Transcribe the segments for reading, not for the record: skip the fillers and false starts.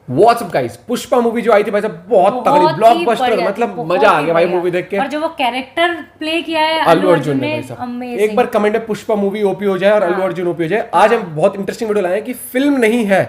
WhatsApp guys, Pushpa movie जो आई थी भाई साहब बहुत तगड़ी ब्लॉकबस्टर, मतलब मजा आ गया भाई मूवी देख के। और जो वो कैरेक्टर प्ले किया है अल्लू अर्जुन ने भाई साहब, एक बार कमेंट में पुष्पा मूवी ओपी हो जाए और अल्लू अर्जुन ओपी हो जाए। आज हम बहुत इंटरेस्टिंग वीडियो लाए हैं कि फिल्म नहीं है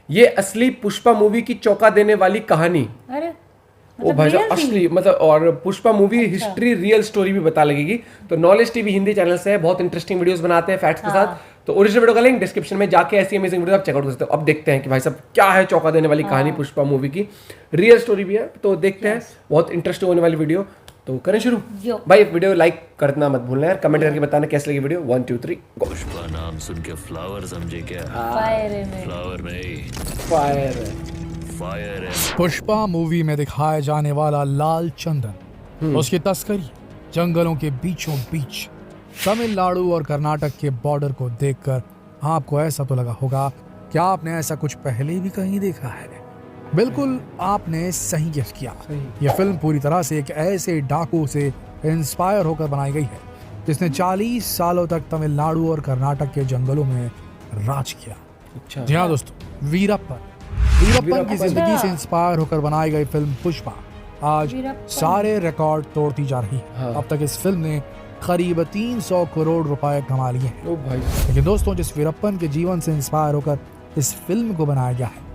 ये, असली पुष्पा मूवी की चौंका देने वाली कहानी। अरे ओ भाई साहब असली मतलब, और Pushpa movie history real story भी बता लगेगी। तो नॉलेज टीवी हिंदी चैनल से है, बहुत इंटरेस्टिंग वीडियोस बनाते हैं फैक्ट्स के साथ। तो ओरिजिनल वीडियो का लिंक डिस्क्रिप्शन में जाके ऐसी अमेजिंग वीडियो आप चेकआउट कर सकते हो। अब देखते हैं कि भाई साहब क्या है चौंका देने वाली कहानी पुष्पा मूवी की, रियल स्टोरी भी है। तो देखते हैं, बहुत इंटरेस्टिंग होने वाली वीडियो। तो करें शुरू भाई। वीडियो लाइक करना मत भूलना यार, कमेंट करके बताना कैसी लगी वीडियो। 1 2 3 गो। पुष्पा नाम सुन के फ्लावर समझे क्या? फ्लावर नहीं, फायर फायर है। पुष्पा मूवी में दिखाया जाने वाला लाल चंदन, उसकी तस्करी जंगलों के बीचों बीच तमिलनाडु और कर्नाटक के बॉर्डर को देखकर आपको ऐसा तो लगा होगा कि आपने ऐसा कुछ पहले भी कहीं देखा है। बिल्कुल आपने सही गेस किया। यह फिल्म पूरी तरह से एक ऐसे डाकू से इंस्पायर होकर बनाई गई है जिसने 40 सालों तक तमिलनाडु और कर्नाटक के जंगलों में राज किया। जी हाँ दोस्तों, वीरप्पन की जिंदगी से इंस्पायर होकर बनाई गई फिल्म पुष्पा आज सारे रिकॉर्ड तोड़ती जा रही है। अब तक इस फिल्म ने करीब 300 करोड़ रुपए कमा लिए हैं। लेकिन दोस्तों, जिस वीरप्पन के जीवन से इंस्पायर होकर इस फिल्म को बनाया गया है,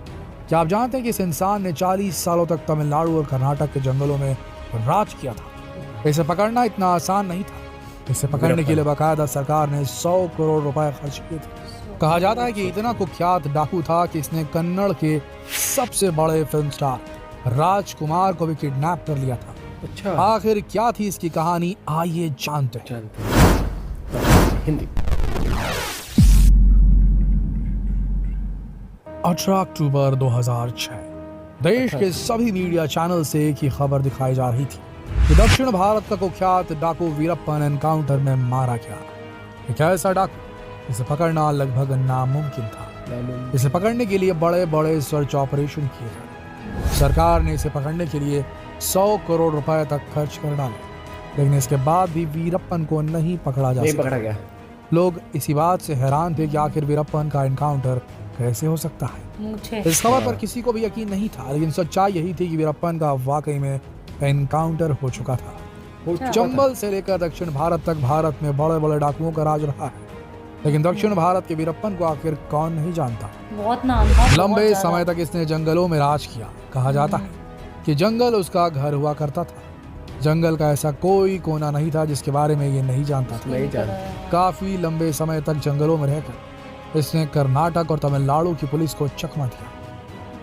क्या आप जानते हैं कि इस इंसान ने 40 सालों तक तमिलनाडु और कर्नाटक के जंगलों में राज किया था। इसे पकड़ना इतना आसान नहीं था। इसे पकड़ने के लिए बाकायदा सरकार ने 100 करोड़ रुपए खर्च किए थे। कहा जाता है कि इतना कुख्यात डाकू था कि इसने कन्नड़ के सबसे बड़े फिल्म स्टार राजकुमार को भी किडनैप कर लिया था। अच्छा, आखिर क्या थी इसकी कहानी, आइए जानते हैं। हिंदी। 18 अक्टूबर 2006 देश के सभी मीडिया चैनल से एक ही खबर दिखाई जा रही थी कि दक्षिण भारत का कुख्यात डाकू वीरप्पन एनकाउंटर में मारा गया। एक ऐसा डाकू इसे पकड़ना लगभग नामुमकिन था। इसे पकड़ने के लिए बड़े बड़े सर्च ऑपरेशन किए गए। सरकार ने इसे पकड़ने के लिए 100 करोड़ रुपए तक खर्च कर डाले, लेकिन इसके बाद भी वीरप्पन को नहीं पकड़ा जा सका। पकड़ा गया। लोग इसी बात से हैरान थे कि आखिर वीरप्पन का एनकाउंटर कैसे हो सकता है। इस खबर पर किसी को भी यकीन नहीं था, लेकिन सच्चाई यही थी कि वीरप्पन का वाकई में एनकाउंटर हो चुका था। चंबल से लेकर दक्षिण भारत तक भारत में बड़े बड़े डाकुओं का राज रहा है, लेकिन दक्षिण भारत के वीरप्पन को आखिर कौन नहीं जानता। बहुत नाम था, लंबे समय तक इसने जंगलों में राज किया। कहा जाता है कि जंगल उसका घर हुआ करता था। जंगल का ऐसा कोई कोना नहीं था जिसके बारे में ये नहीं जानता था। काफी लंबे समय तक जंगलों में रहकर इसने कर्नाटक और तमिलनाडु की पुलिस को चकमा दिया।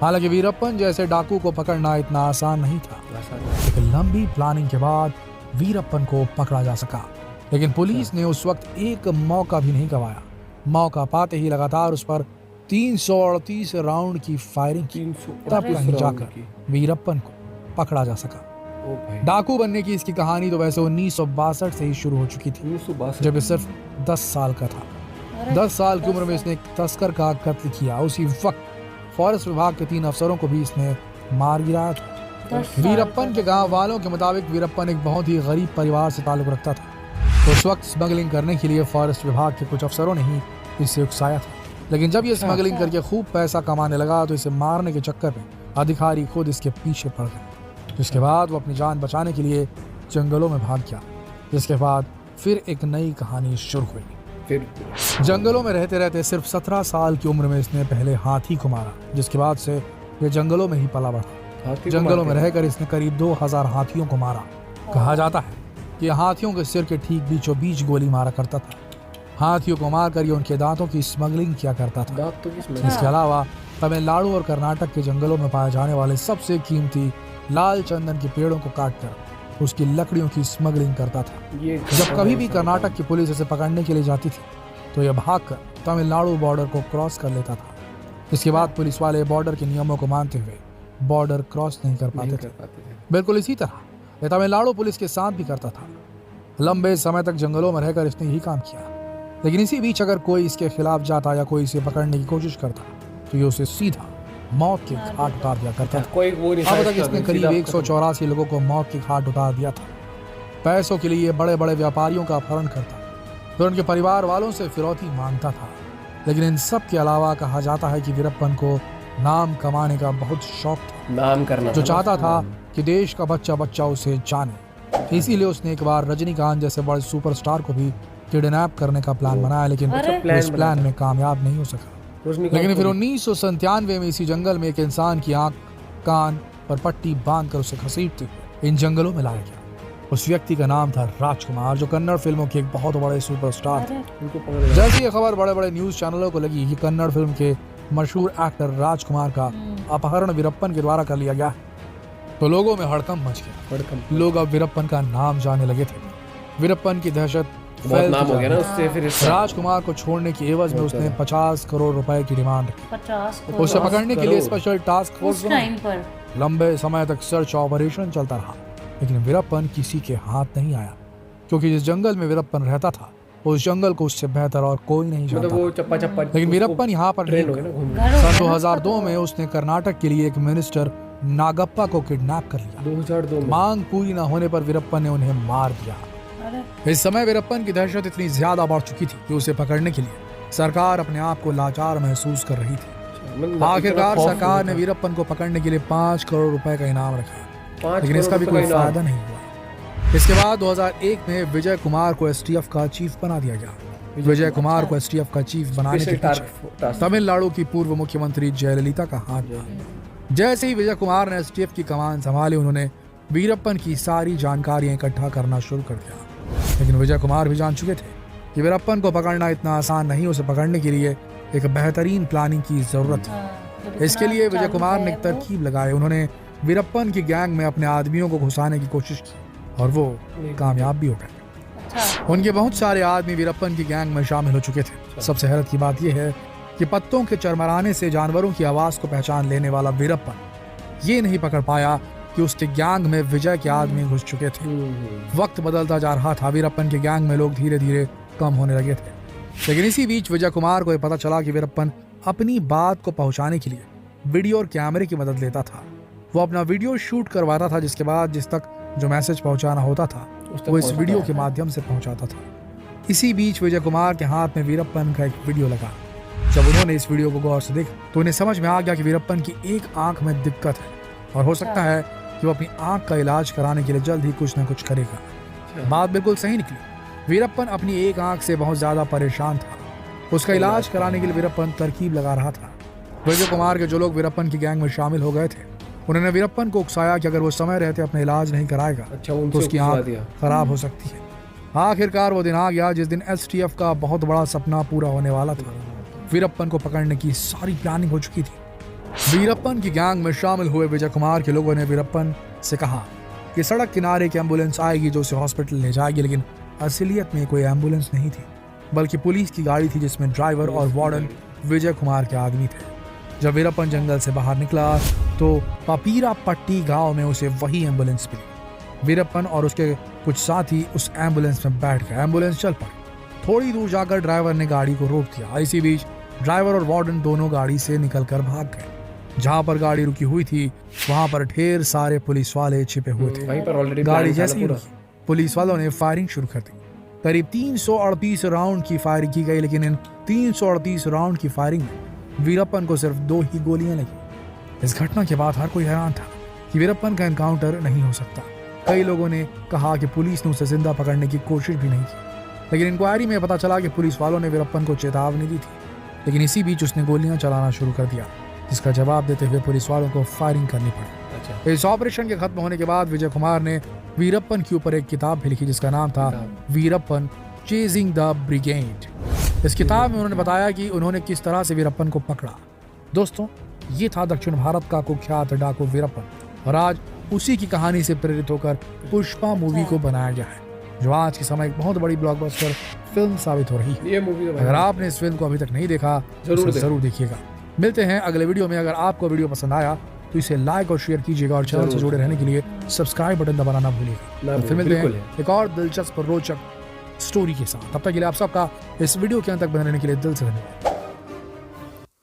हालांकि वीरप्पन जैसे डाकू को पकड़ना इतना आसान नहीं था, लेकिन लंबी प्लानिंग के बाद वीरप्पन को पकड़ा जा सका। लेकिन पुलिस ने उस वक्त एक मौका भी नहीं गंवाया। मौका पाते ही लगातार उस पर 338 राउंड की फायरिंग की, तब कहीं जाकर वीरप्पन को पकड़ा जा सका। डाकू बनने की इसकी कहानी तो वैसे 1962 से ही शुरू हो चुकी थी, जब ये सिर्फ 10 साल का था। 10 साल की उम्र में इसने एक तस्कर का कत्ल किया। उसी वक्त फॉरेस्ट विभाग के 3 अफसरों को भी इसने मार गिराया था। वीरप्पन के गांव वालों के मुताबिक वीरप्पन एक बहुत ही गरीब परिवार से ताल्लुक रखता था। तो उस वक्त स्मगलिंग करने के लिए फॉरेस्ट विभाग के कुछ अफसरों ने ही इसे उकसाया था। लेकिन जब ये स्मगलिंग करके खूब पैसा कमाने लगा तो इसे मारने के चक्कर में अधिकारी खुद इसके पीछे पड़ गए। जिसके बाद वो अपनी जान बचाने के लिए जंगलों में भाग गया। जिसके बाद फिर एक नई कहानी शुरू हुई। फिर जंगलों में रहते रहते सिर्फ 17 साल की उम्र में इसने पहले हाथी को मारा, जिसके बाद से ये जंगलों में ही पला बढ़ा। जंगलों में रहकर इसने करीब 2000 हाथियों को मारा। कहा जाता है कि हाथियों के सिर के ठीक बीचों बीच गोली मारा करता था। हाथियों को मारकर ये उनके दांतों की स्मगलिंग किया करता था। इसके अलावा तमिलनाडु और कर्नाटक के जंगलों में पाए जाने वाले सबसे कीमती लाल चंदन के पेड़ों को काटकर उसकी लकड़ियों की स्मगलिंग करता था। जब कभी भी कर्नाटक की पुलिस इसे पकड़ने के लिए जाती थी तो यह भागकर तमिलनाडु बॉर्डर को क्रॉस कर लेता था। इसके बाद पुलिस वाले बॉर्डर के नियमों को मानते हुए बॉर्डर क्रॉस नहीं कर पाते थे। बिल्कुल इसी तरह यह तमिलनाडु पुलिस के साथ भी करता था। लंबे समय तक जंगलों में रहकर इसने यही काम किया। लेकिन इसी बीच अगर कोई इसके खिलाफ जाता या कोई इसे पकड़ने की कोशिश करता तो ये उसे सीधा मौत के घाट उतार दिया करता था। अब तक इसने करीब 184 लोगों को मौत के घाट उतार दिया था। पैसों के लिए बड़े बड़े व्यापारियों का अपहरण करता, फिर उनके परिवार वालों से फिरौती मांगता था। लेकिन इन सब के अलावा कहा जाता है कि वीरप्पन को नाम कमाने का बहुत शौक था, नाम करना जो था ना। चाहता था कि देश का बच्चा बच्चा उसे जाने। इसीलिए उसने एक बार रजनीकांत जैसे बड़े सुपरस्टार को भी किडनैप करने का प्लान बनाया, लेकिन अरे। इस प्लान में कामयाब नहीं हो सका। रजनीकांत लेकिन फिर को 1997 में इसी जंगल में एक इंसान की आंख कान पर पट्टी बांधकर उसे घसीटते हुए इन जंगलों में लाया गया। उस व्यक्ति का नाम था राजकुमार, जो कन्नड़ फिल्मों के एक बहुत बड़े सुपरस्टार थे। उनको पकड़ लिया। जैसे ये खबर बड़े बड़े न्यूज चैनलों को लगी कि कन्नड़ फिल्म के मशहूर एक्टर राजकुमार का अपहरण वीरप्पन के द्वारा कर लिया गया है, तो लोगों में हड़कंप मच गया। हड़कंप। लोग अब वीरप्पन का नाम जानने लगे थे। वीरप्पन की दहशत बहुत फैलती नाम हो जा गया ना रही उससे, फिर थी। इसका राजकुमार को छोड़ने की एवज में उसने 50 करोड़ रुपए की डिमांड रखी। 50 उसे करोड़ पकड़ने के लिए करोड़। स्पेशल टास्क फोर्स उस बनाई। टाइम पर। लंबे समय तक सर्च ऑपरेशन चलता रहा, लेकिन वीरप्पन किसी के हाथ नहीं आया, क्योंकि जिस जंगल में वीरप्पन रहता था उस जंगल को उससे बेहतर और कोई नहीं मतलब जानता वो था। चप्पा चप्पा। लेकिन वीरप्पन यहाँ पर ट्रेन नहीं हो गया रुका। ना घूमने। घर हो सन गया ना 2002 उसका में उसने कर्नाटक के लिए एक मिनिस्टर नागप्पा को किडनैप कर लिया। 2002 में। मांग पूरी न होने पर वीरप्पन ने उन्हें मार दिया। तो। अरे इस समय वीरप्पन की दहशत इतनी ज्यादा बढ़ चुकी थी कि उसे पकड़ने के लिए सरकार अपने आप को लाचार महसूस कर रही थी। मतलब आखिरकार इतना खौफ सरकार हो ने गया वीरप्पन को पकड़ने के लिए 5 करोड़ रुपए का इनाम रखा, था। 5 लेकिन इसका भी करोड़ कोई रुपए का फायदा इनाम। नहीं हुआ। इसके बाद 2001 में विजय कुमार को एसटीएफ का चीफ बना दिया गया। विजय कुमार को एसटीएफ का चीफ बनाने के स्पेशल पीछे टास्क। तमिलनाडु की पूर्व मुख्यमंत्री जयललिता का हाथ था। जैसे ही विजय कुमार ने एसटीएफ की कमान संभाली, उन्होंने वीरप्पन की सारी जानकारियां इकट्ठा करना शुरू कर दिया। लेकिन विजय कुमार भी जान चुके थे कि वीरप्पन को पकड़ना इतना आसान नहीं। उसे पकड़ने के लिए एक बेहतरीन प्लानिंग की जरूरत है। हाँ, तो इसके लिए विजय चालू कुमार है ने एक वो। तरकीब लगाई। उन्होंने वीरप्पन की गैंग में अपने आदमियों को घुसाने की कोशिश की और वो कामयाब भी हो गए। अच्छा। उनके बहुत सारे आदमी वीरप्पन की गैंग में शामिल हो चुके थे। सबसे हैरत की बात यह है कि पत्तों के चरमराने से जानवरों की आवाज को पहचान लेने वाला वीरप्पन ये नहीं पकड़ पाया कि उसके गैंग में विजय के आदमी घुस चुके थे। वक्त बदलता जा रहा था, वीरप्पन के गैंग में लोग धीरे धीरे कम होने लगे थे। लेकिन इसी बीच विजय कुमार को यह पता चला कि वीरप्पन अपनी बात को पहुंचाने के लिए वीडियो और कैमरे की मदद लेता था। वो अपना वीडियो शूट करवाता था, जिसके बाद जिस तक जो मैसेज पहुंचाना होता था वो इस वीडियो के माध्यम से पहुंचाता था। इसी बीच विजय कुमार के हाथ में वीरप्पन का एक वीडियो लगा। जब उन्होंने इस वीडियो को गौर से देखा तो उन्हें समझ में आ गया कि वीरप्पन की एक आंख में दिक्कत है और हो सकता है कि वो अपनी आंख का इलाज कराने के लिए जल्द ही कुछ न कुछ करेगा। बात बिल्कुल सही निकली। वीरप्पन अपनी एक आंख से बहुत ज्यादा परेशान था। उसका इलाज कराने के लिए वीरप्पन तरकीब लगा रहा था। विजय कुमार के जो लोग वीरप्पन की गैंग में शामिल हो गए थे, उन्होंने वीरप्पन को उकसाया कि अगर वो समय रहते अपना इलाज नहीं कराएगा अच्छा, तो उनसे उसकी उकसा आंख दिया। खराब हो सकती है। आखिरकार वो दिन आ गया जिस दिन एसटीएफ का बहुत बड़ा सपना पूरा होने वाला था। वीरप्पन को पकड़ने की सारी प्लानिंग हो चुकी थी। वीरप्पन की गैंग में शामिल हुए विजय कुमार के लोगों ने वीरप्पन से कहा कि सड़क किनारे एक एम्बुलेंस आएगी जो उसे हॉस्पिटल ले जाएगी, लेकिन असलियत में कोई एम्बुलेंस नहीं थी, बल्कि पुलिस की गाड़ी थी जिसमें ड्राइवर और वार्डन विजय कुमार के आदमी थे। जब वीरप्पन जंगल से बाहर निकला तो पापीरा पट्टी गांव में उसे वही एम्बुलेंस मिली। वीरप्पन और उसके कुछ साथी उस एम्बुलेंस में बैठ गए। एम्बुलेंस चल पड़ी। थोड़ी दूर जाकर ड्राइवर ने गाड़ी को रोक दिया। इसी बीच ड्राइवर और वार्डन दोनों गाड़ी से निकलकर भाग गए। जहां पर गाड़ी रुकी हुई थी वहां पर ढेर सारे पुलिस वाले छिपे हुए थे। वहीं पर ऑलरेडी गाड़ी जैसे ही रुकी, पुलिस वालों ने फायरिंग शुरू कर दी। करीब 338 राउंड की फायरिंग की गई, लेकिन इन 338 राउंड की फायरिंग में वीरप्पन को सिर्फ 2 ही गोलियां लगी। इस घटना के बाद हर कोई हैरान था कि वीरप्पन का एनकाउंटर नहीं हो सकता। कई लोगों ने कहा कि पुलिस ने उसे जिंदा पकड़ने की कोशिश भी नहीं की, लेकिन इंक्वायरी में पता चला कि पुलिस वालों ने वीरप्पन को चेतावनी दी थी। लेकिन इसी बीच उसने गोलियां चलाना शुरू कर दिया, जिसका जवाब देते हुए पुलिस वालों को फायरिंग करनी पड़ी। अच्छा। इस ऑपरेशन के खत्म होने के बाद विजय कुमार ने वीरप्पन के ऊपर एक किताब भी लिखी जिसका नाम था वीरप्पन चेजिंग द ब्रिगेड। इस किताब में उन्होंने बताया कि उन्होंने किस तरह से वीरप्पन को पकड़ा। दोस्तों, ये था दक्षिण भारत का कुख्यात डाकू वीरप्पन, और आज उसी की कहानी से प्रेरित होकर पुष्पा मूवी को बनाया गया है, जो आज के समय एक बहुत बड़ी ब्लॉकबस्टर फिल्म साबित हो रही है। ये मूवी तो अगर आपने इस फिल्म को अभी तक नहीं देखा जरूर तो जरूर देखिएगा। मिलते हैं अगले वीडियो में। अगर आपको वीडियो पसंद आया तो इसे लाइक और शेयर कीजिएगा, और चैनल से जुड़े रहने के लिए सब्सक्राइब बटन दबाना ना भूलिएगा। तो फिर मिलते हैं एक और दिलचस्प और रोचक स्टोरी के साथ। तब तक के लिए आप सबका इस वीडियो के अंत तक बने रहने के लिए दिल से धन्यवाद।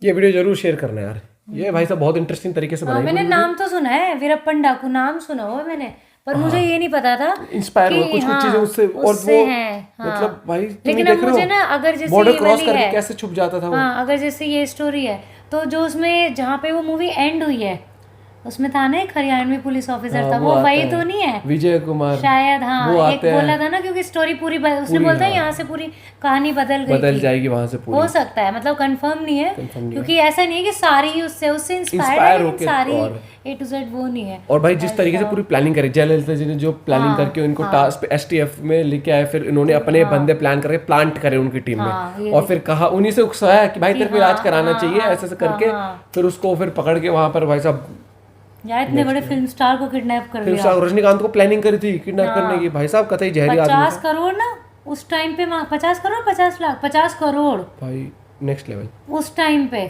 ये वीडियो जरूर शेयर करना यार। ये भाई साहब बहुत इंटरेस्टिंग तरीके से हाँ, बनाई। मैंने नाम तो सुना है वीरप्पन डाकू, नाम सुना हुआ है मैंने, पर मुझे ये नहीं पता था इंस्पायर हुआ कि कुछ हाँ, चीजें उससे, और उससे वो हैं, हाँ। मतलब भाई तुम लेकिन देख अब रहे हो, मुझे ना अगर जैसे बॉर्डर ये क्रॉस वाली करके है, कैसे छुप जाता था वो। हाँ, अगर जैसे ये स्टोरी है तो जो उसमें जहाँ पे वो मूवी एंड हुई है उसमें था ना एक हरियाणवी पुलिस ऑफिसर था, वो वही तो नहीं है विजय कुमार शायद, हाँ वो एक आते हैं। बोला था ना, क्योंकि स्टोरी पूरी उसने बोलता है यहाँ से पूरी कहानी बदल गई बदल थी। जाएगी वहां से पूरी। हो सकता है, मतलब कंफर्म नहीं है, क्योंकि ऐसा नहीं है कि सारी ही उससे इंस्पायर्ड है, लेकिन सारी A to Z वो नहीं है। और भाई जिस तरीके से पूरी प्लानिंग करी जयललिता जी ने, जो प्लानिंग करके इनको टास्क पे STF में लेके आए, फिर इन्होंने अपने बंदे प्लान करके प्लांट करे उनकी टीम में, और फिर कहा उन्हीं से उकसाया कि भाई तेरे को इलाज कराना चाहिए, ऐसे ऐसे करके फिर उसको फिर पकड़ के वहां पर भाई साहब यार इतने बड़े फिल्म स्टार को किडनैप कर फिर दिया। रजनीकांत को प्लानिंग करी थी किडनैप करने की, भाई साहब कतई जहरी आदमी 50 करोड़ ना उस टाइम पे, 50 करोड़ 50 लाख 50 करोड़ भाई नेक्स्ट लेवल। उस टाइम पे।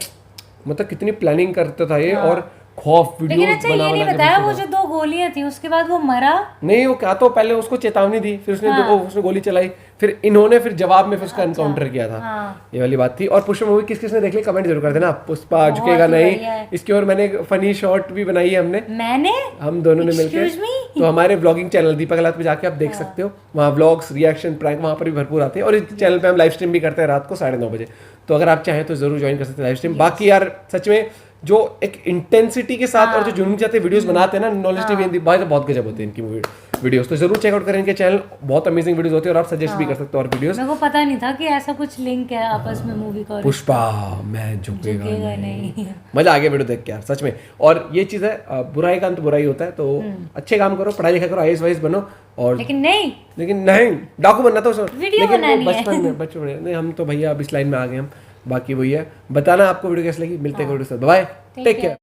मतलब कितनी प्लानिंग करता था ये, और खौफ लेकिन वीडियो अच्छा ये नहीं बताया वो जो 2 गोलियां थी उसके बाद वो मरा नहीं, वो क्या तो पहले उसको चेतावनी दी, फिर उसने गोली चलाई, फिर इन्होंने फिर जवाब में फिर उसका एनकाउंटर किया था। ये वाली बात थी। और पुष्पा मूवी किस किसने देख ली कमेंट जरूर कर देना। पुष्पा झुकेगा नहीं, इसकी और मैंने फनी शॉर्ट भी बनाई है हमने हम दोनों ने मिलकर, तो हमारे ब्लॉगिंग चैनल दीपक अलात पे जाके आप देख सकते हो, वहाँ व्लॉग्स रिएक्शन प्रैंक वहाँ पर भी भरपूर आते हैं, और इस चैनल पे हम लाइव स्ट्रीम भी करते हैं रात को 9:30 बजे, तो अगर आप चाहें तो जरूर ज्वाइन कर सकते हैं लाइव स्ट्रीम। बाकी यार सच में जो एक इंटेंसिटी के साथ और जो जुनून के साथ वीडियोस बनाते हैं ना नॉलेज टीवी हिंदी, भाई तो बहुत गजब होते हैं इनकी वीडियोस, तो जरूर चेकआउट करें इनके चैनल, बहुत अमेजिंग वीडियोस होते हैं, और आप सजेस्ट भी कर सकते हो और वीडियोस। मेरे को पता नहीं था कि ऐसा कुछ लिंक है आपस में मूवी का। पुष्पा मैं झुकेगा नहीं, मजा आ गया वीडियो देख के यार सच में। और ये चीज है, बुराई का अंत बुराई होता है, तो अच्छे काम करो, पढ़ाई लिखा करो, IAS बनो, और लेकिन नहीं डाकू बनना तो वीडियो बनानी है। बचपन में नहीं, हम तो भैया अब इस लाइन में आ गए हम। बाकी वही है, बताना आपको वीडियो कैसी लगी, मिलते हैं वीडियो के साथ, बाय, टेक केयर।